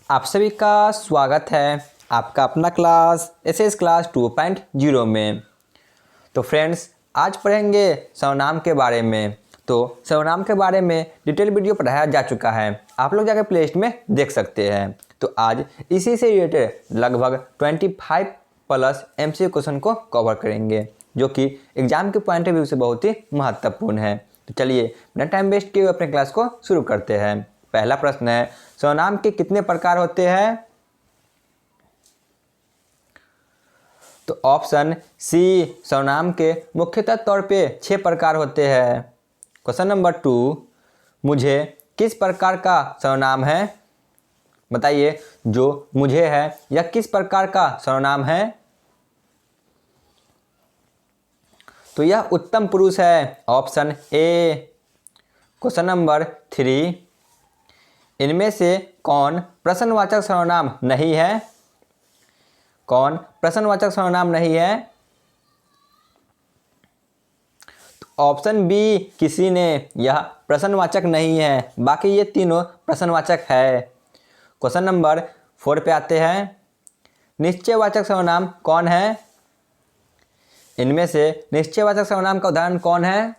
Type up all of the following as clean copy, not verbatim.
आप सभी का स्वागत है आपका अपना क्लास एसएस क्लास 2.0 में। तो फ्रेंड्स, आज पढ़ेंगे सर्वनाम के बारे में। तो सर्वनाम के बारे में डिटेल वीडियो पढ़ाया जा चुका है, आप लोग जाकर प्ले लिस्ट में देख सकते हैं। तो आज इसी से रिलेटेड लगभग 25 प्लस एमसीक्यू क्वेश्चन को कवर करेंगे, जो कि एग्जाम के पॉइंट ऑफ व्यू से बहुत ही महत्वपूर्ण है। तो चलिए बिना टाइम वेस्ट किए हुए अपने क्लास को शुरू करते हैं। पहला प्रश्न है, सर्वनाम के कितने प्रकार होते हैं? तो ऑप्शन सी, सर्वनाम के मुख्यतः तौर पे 6 प्रकार होते हैं। क्वेश्चन नंबर 2, मुझे किस प्रकार का सर्वनाम है? बताइए, जो मुझे है यह किस प्रकार का सर्वनाम है? तो यह उत्तम पुरुष है, ऑप्शन ए। क्वेश्चन नंबर 3, इनमें से कौन प्रश्नवाचक सर्वनाम नहीं है? कौन प्रश्नवाचक सर्वनाम नहीं है? ऑप्शन बी, किसी ने, यह प्रश्नवाचक नहीं है, बाकी ये तीनों प्रश्नवाचक है। क्वेश्चन नंबर 4 पे आते हैं, निश्चयवाचक सर्वनाम कौन है? इनमें से निश्चयवाचक सर्वनाम का उदाहरण कौन है?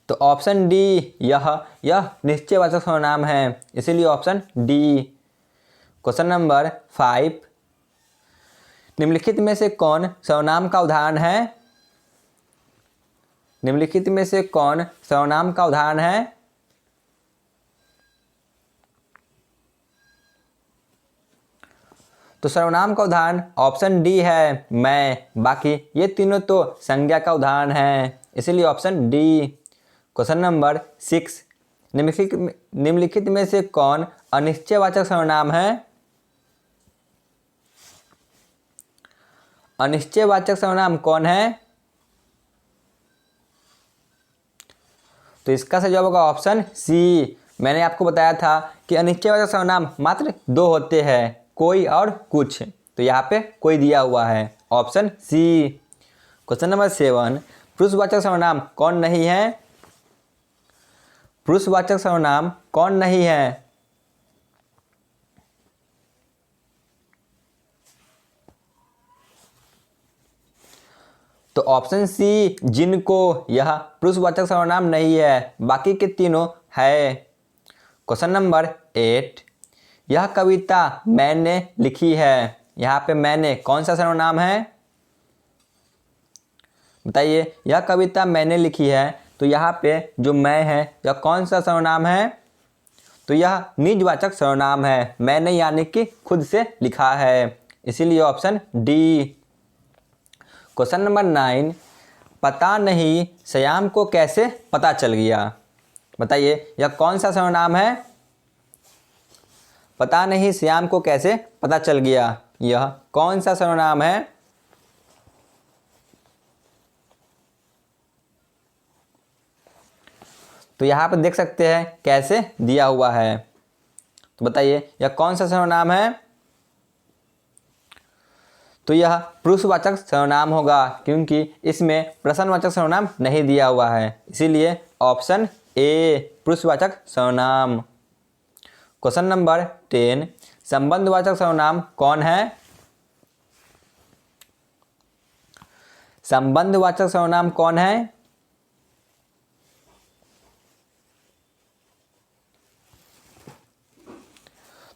तो ऑप्शन डी, यह निश्चयवाचक सर्वनाम है, इसीलिए ऑप्शन डी। क्वेश्चन नंबर 5, निम्नलिखित में से कौन सर्वनाम का उदाहरण है? निम्नलिखित में से कौन सर्वनाम का उदाहरण है? तो सर्वनाम का उदाहरण ऑप्शन डी है, मैं, बाकी ये तीनों तो संज्ञा का उदाहरण है, इसीलिए ऑप्शन डी। क्वेश्चन नंबर 6, निम्नलिखित में से कौन अनिश्चयवाचक सर्वनाम है? अनिश्चयवाचक सर्वनाम कौन है? तो इसका सही जवाब होगा ऑप्शन सी। मैंने आपको बताया था कि अनिश्चयवाचक सर्वनाम मात्र 2 होते हैं, कोई और कुछ। तो यहाँ पे कोई दिया हुआ है, ऑप्शन सी। क्वेश्चन नंबर 7, पुरुषवाचक सर्वनाम कौन नहीं है? पुरुषवाचक सर्वनाम कौन नहीं है? तो ऑप्शन सी, जिनको, यह पुरुषवाचक सर्वनाम नहीं है, बाकी के तीनों है। क्वेश्चन नंबर 8, यह कविता मैंने लिखी है, यहाँ पे मैंने कौन सा सर्वनाम है? बताइए, यह कविता मैंने लिखी है, तो यहाँ पे जो मैं है यह कौन सा सर्वनाम है? तो यह निजवाचक सर्वनाम है, मैंने यानी कि खुद से लिखा है, इसीलिए ऑप्शन डी। क्वेश्चन नंबर 9, पता नहीं श्याम को कैसे पता चल गया? बताइए, यह कौन सा सर्वनाम है? पता नहीं श्याम को कैसे पता चल गया, यह कौन सा सर्वनाम है? तो यहाँ पर देख सकते हैं कैसे दिया हुआ है। तो बताइए, यह कौन सा सर्वनाम है? तो यह पुरुषवाचक सर्वनाम होगा, क्योंकि इसमें प्रश्नवाचक सर्वनाम नहीं दिया हुआ है, इसीलिए ऑप्शन ए, पुरुषवाचक सर्वनाम। क्वेश्चन नंबर 10, संबंधवाचक सर्वनाम कौन है? संबंधवाचक सर्वनाम कौन है?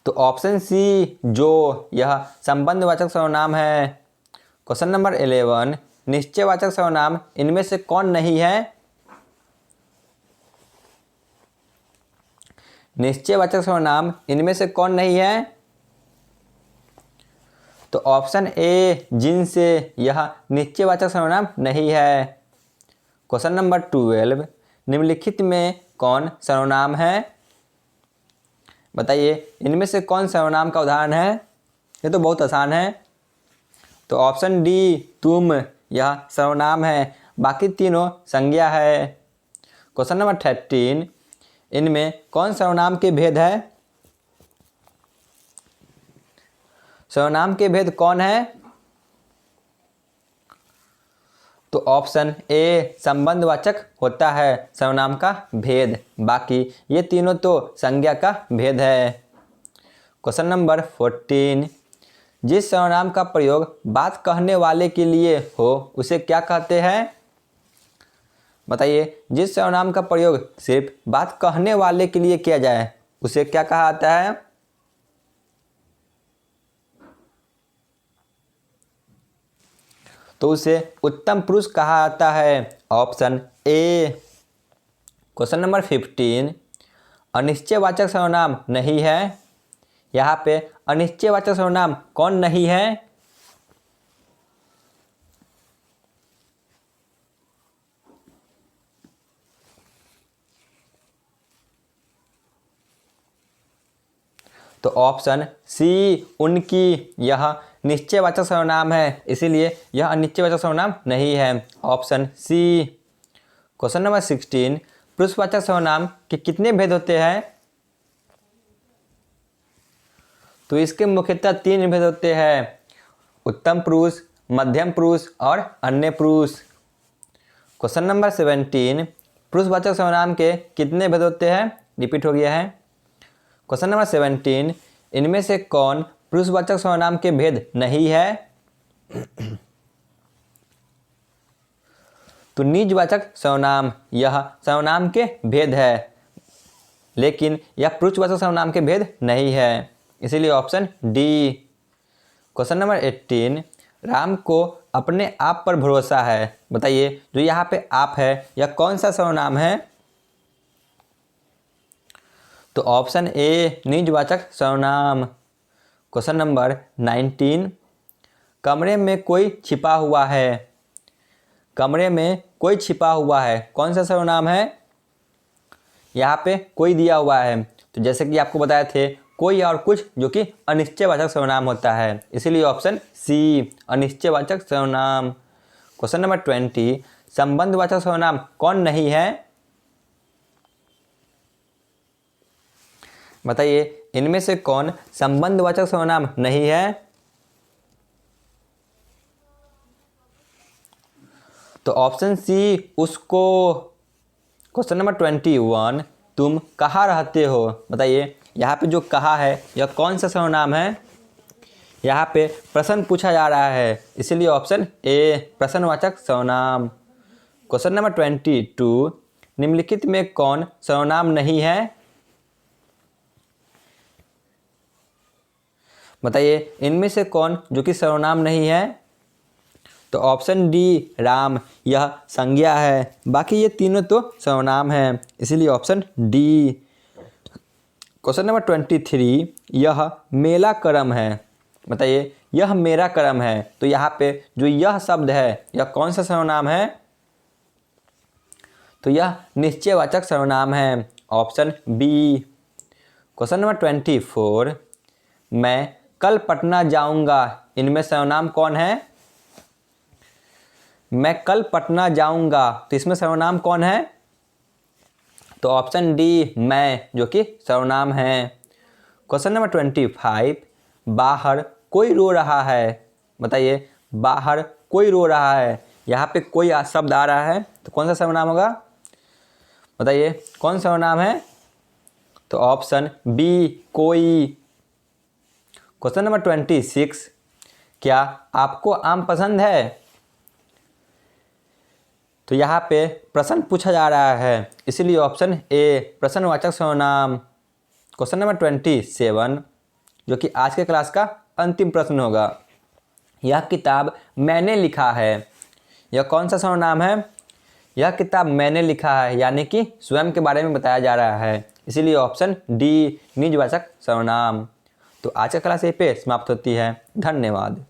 तो ऑप्शन सी, जो, यह संबंधवाचक सर्वनाम है। क्वेश्चन नंबर 11, निश्चयवाचक सर्वनाम इनमें से कौन नहीं है? निश्चयवाचक सर्वनाम इनमें से कौन नहीं है? तो ऑप्शन ए, जिनसे, यह निश्चयवाचक सर्वनाम नहीं है। क्वेश्चन नंबर 12, निम्नलिखित में कौन सर्वनाम है? बताइए, इनमें से कौन सर्वनाम का उदाहरण है? ये तो बहुत आसान है। तो ऑप्शन डी, तुम, यह सर्वनाम है, बाकी तीनों संज्ञा है। क्वेश्चन नंबर 13, इनमें कौन सर्वनाम के भेद है? सर्वनाम के भेद कौन है? तो ऑप्शन ए संबंधवाचक होता है सर्वनाम का भेद, बाकी ये तीनों तो संज्ञा का भेद है। क्वेश्चन नंबर 14, जिस सर्वनाम का प्रयोग बात कहने वाले के लिए हो उसे क्या कहते हैं? बताइए, जिस सर्वनाम का प्रयोग सिर्फ बात कहने वाले के लिए किया जाए उसे क्या कहा जाता है? तो उसे उत्तम पुरुष कहा जाता है। Option A. क्वेश्चन नंबर 15, अनिश्चयवाचक सर्वनाम नहीं है। यहाँ पे अनिश्चयवाचक सर्वनाम कौन नहीं है? तो ऑप्शन सी, उनकी। यह निश्चयवाचक सर्वनाम है, इसीलिए यह अनिश्चयवाचक सर्वनाम नहीं है। Option C. क्वेश्चन नंबर 16, पुरुषवाचक सर्वनाम के कितने भेद होते हैं? तो इसके मुख्यतः 3 भेद होते हैं, उत्तम पुरुष, मध्यम पुरुष और अन्य पुरुष। क्वेश्चन नंबर 17, पुरुषवाचक सर्वनाम के कितने भेद होते हैं? रिपीट हो गया है। क्वेश्चन नंबर 17, इनमें से कौन पुरुषवाचक सर्वनाम के भेद नहीं है? तो निजवाचक सर्वनाम यह सर्वनाम के भेद है, लेकिन यह पुरुषवाचक सर्वनाम के भेद नहीं है, इसीलिए option D. Question number 18, Ram को अपने आप पर भरोसा है। बताइए, जो यहाँ पे आप है यह कौन सा सर्वनाम है? तो ऑप्शन ए, निजवाचक सर्वनाम। क्वेश्चन नंबर 19, कमरे में कोई छिपा हुआ है। कमरे में कोई छिपा हुआ है, कौन सा सर्वनाम है? यहाँ पे कोई दिया हुआ है, तो जैसे कि आपको बताए थे कोई और कुछ, जो कि अनिश्चयवाचक सर्वनाम होता है, इसीलिए ऑप्शन सी, अनिश्चयवाचक सर्वनाम। क्वेश्चन नंबर 20, संबंधवाचक सर्वनाम कौन नहीं है? बताइए, इनमें से कौन संबंधवाचक सर्वनाम नहीं है? तो ऑप्शन सी, उसको। क्वेश्चन नंबर 21, तुम कहाँ रहते हो? बताइए, यहाँ पे जो कहा है यह कौन सा सर्वनाम है? यहाँ पे प्रश्न पूछा जा रहा है, इसीलिए ऑप्शन ए, प्रश्नवाचक सर्वनाम। क्वेश्चन नंबर 22, निम्नलिखित में कौन सर्वनाम नहीं है? बताइए, इनमें से कौन जो कि सर्वनाम नहीं है? तो ऑप्शन डी, राम, यह संज्ञा है, बाकी ये तीनों तो सर्वनाम हैं, इसीलिए ऑप्शन डी। क्वेश्चन नंबर 23, यह मेरा कर्म है। बताइए, यह मेरा कर्म है, तो यहाँ पे जो यह शब्द है यह कौन सा सर्वनाम है? तो यह निश्चयवाचक सर्वनाम है, ऑप्शन बी। क्वेश्चन नंबर 24, मैं कल पटना जाऊंगा, इनमें सर्वनाम कौन है? मैं कल पटना जाऊंगा, तो इसमें सर्वनाम कौन है? तो ऑप्शन डी, मैं, जो कि सर्वनाम है। क्वेश्चन नंबर 25, बाहर कोई रो रहा है। बताइए, बाहर कोई रो रहा है, यहाँ पे कोई शब्द आ रहा है, तो कौन सा सर्वनाम होगा? बताइए, कौन सर्वनाम है? तो ऑप्शन बी, कोई। क्वेश्चन नंबर 26, क्या आपको आम पसंद है? तो यहाँ पे प्रश्न पूछा जा रहा है, इसीलिए ऑप्शन ए, प्रश्नवाचक सर्वनाम। क्वेश्चन नंबर 27, जो कि आज के क्लास का अंतिम प्रश्न होगा, यह किताब मैंने लिखा है, यह कौन सा सर्वनाम है? यह किताब मैंने लिखा है, यानी कि स्वयं के बारे में बताया जा रहा है, इसीलिए ऑप्शन डी, निजवाचक सर्वनाम। तो आज का क्लास यहीं पे समाप्त होती है। धन्यवाद।